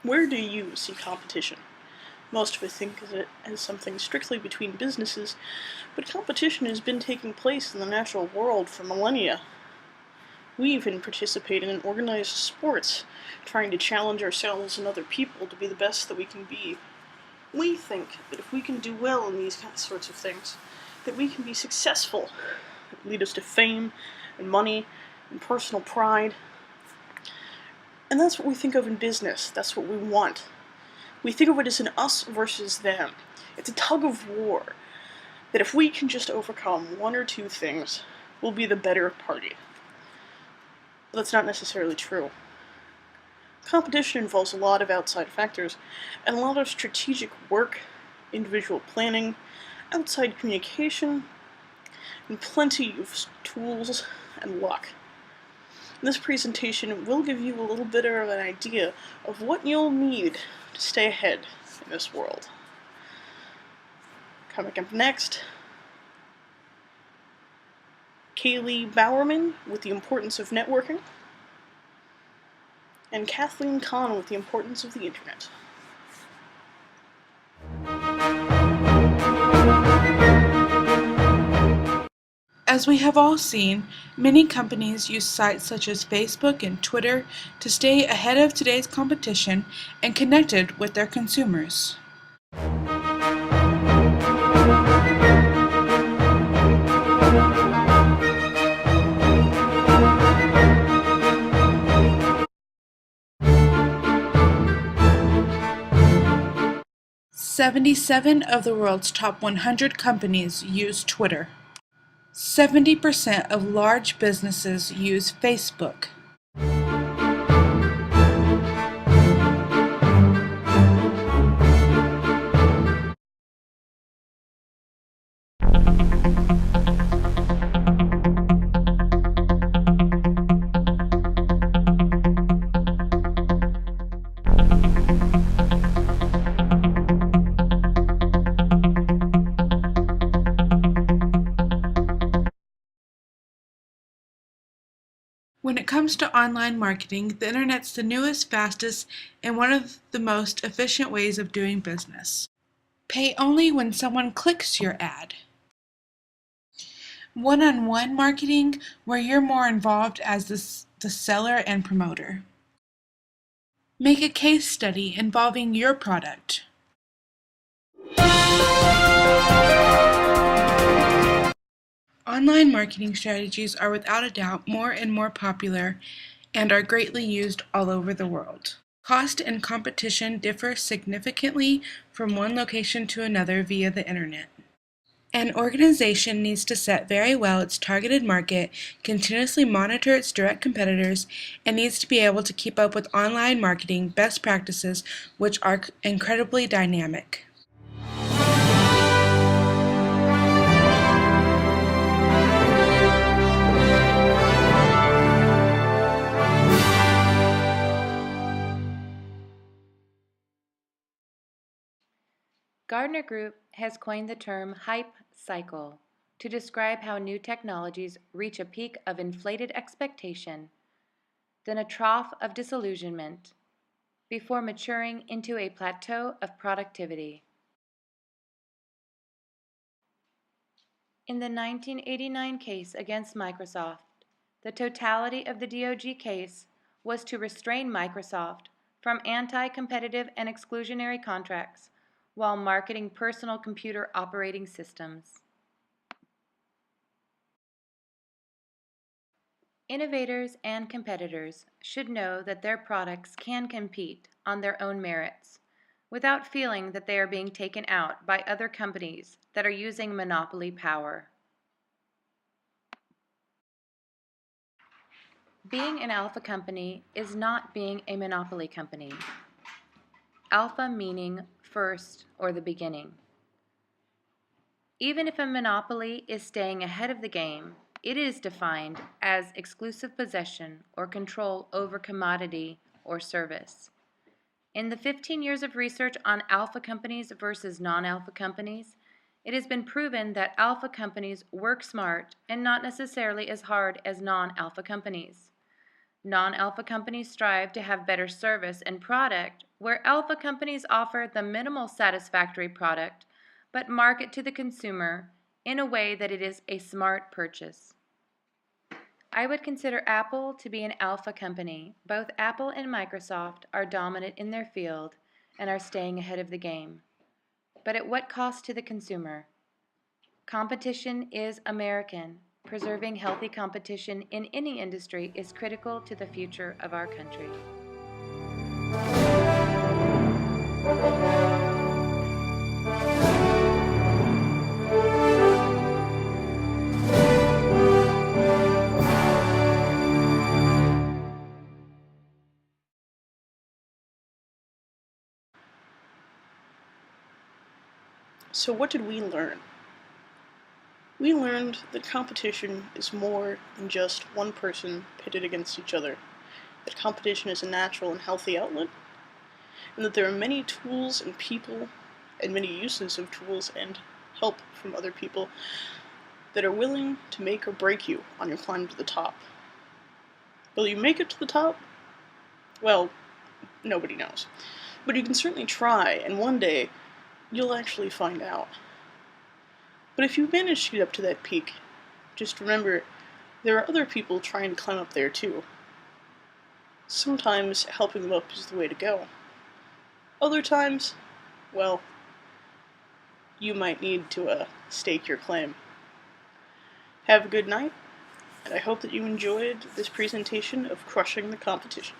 Where do you see competition? Most of us think of it as something strictly between businesses, but competition has been taking place in the natural world for millennia. We even participate in organized sports, trying to challenge ourselves and other people to be the best that we can be. We think that if we can do well in these sorts of things, that we can be successful, lead us to fame and money and personal pride. And that's what we think of in business. That's what we want. We think of it as an us versus them. It's a tug of war. That if we can just overcome one or two things, we'll be the better party. But that's not necessarily true. Competition involves a lot of outside factors, and a lot of strategic work, individual planning, outside communication, and plenty of tools and luck. This presentation will give you a little bit of an idea of what you'll need to stay ahead in this world. Coming up next, Kaylee Bowerman with the importance of networking, and Kathleen Kahn with the importance of the internet. As we have all seen, many companies use sites such as Facebook and Twitter to stay ahead of today's competition and connected with their consumers. "77 of the world's top 100 companies use Twitter. 70% of large businesses use Facebook. When it comes to online marketing, the internet's the newest, fastest, and one of the most efficient ways of doing business. Pay only when someone clicks your ad. One-on-one marketing, where you're more involved as the seller and promoter. Make a case study involving your product. Online marketing strategies are without a doubt more and more popular and are greatly used all over the world. Cost and competition differ significantly from one location to another via the internet. An organization needs to set very well its targeted market, continuously monitor its direct competitors, and needs to be able to keep up with online marketing best practices, which are incredibly dynamic. Gardner Group has coined the term hype cycle to describe how new technologies reach a peak of inflated expectation, then a trough of disillusionment, before maturing into a plateau of productivity. In the 1989 case against Microsoft, the totality of the DOJ case was to restrain Microsoft from anti-competitive and exclusionary contracts while marketing personal computer operating systems. Innovators and competitors should know that their products can compete on their own merits without feeling that they are being taken out by other companies that are using monopoly power. Being an alpha company is not being a monopoly company. Alpha meaning first or the beginning. Even if a monopoly is staying ahead of the game, it is defined as exclusive possession or control over commodity or service. In the 15 years of research on alpha companies versus non-alpha companies, it has been proven that alpha companies work smart and not necessarily as hard as non-alpha companies. Non-alpha companies strive to have better service and product, where alpha companies offer the minimal satisfactory product, but market to the consumer in a way that it is a smart purchase. I would consider Apple to be an alpha company. Both Apple and Microsoft are dominant in their field and are staying ahead of the game. But at what cost to the consumer? Competition is American. Preserving healthy competition in any industry is critical to the future of our country. So what did we learn? We learned that competition is more than just one person pitted against each other, that competition is a natural and healthy outlet, and that there are many tools and people, and many uses of tools and help from other people that are willing to make or break you on your climb to the top. Will you make it to the top? Well, nobody knows. But you can certainly try, and one day, you'll actually find out. But if you manage to get up to that peak, just remember, there are other people trying to climb up there too. Sometimes helping them up is the way to go. Other times, well, you might need to stake your claim. Have a good night, and I hope that you enjoyed this presentation of Crushing the Competition.